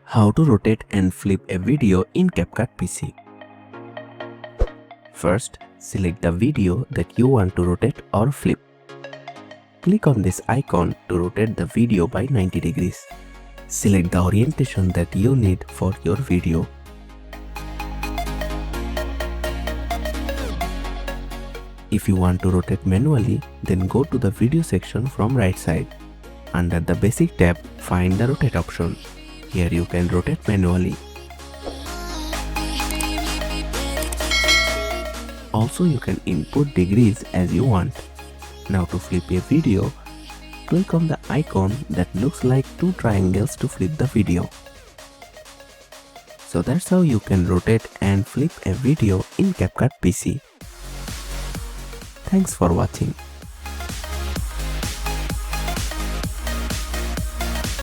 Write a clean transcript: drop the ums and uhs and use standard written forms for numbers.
How to rotate and flip a video in CapCut PC. First, select the video that you want to rotate or flip. Click on this icon to rotate the video by 90 degrees. Select the orientation that you need for your video. If you want to rotate manually, then go to the video section from right side. Under the basic tab, find the rotate option. Here you can rotate manually. Also, you can input degrees as you want. Now to flip a video, click on the icon that looks like two triangles to flip the video. So that's how you can rotate and flip a video in CapCut PC. Thanks for watching.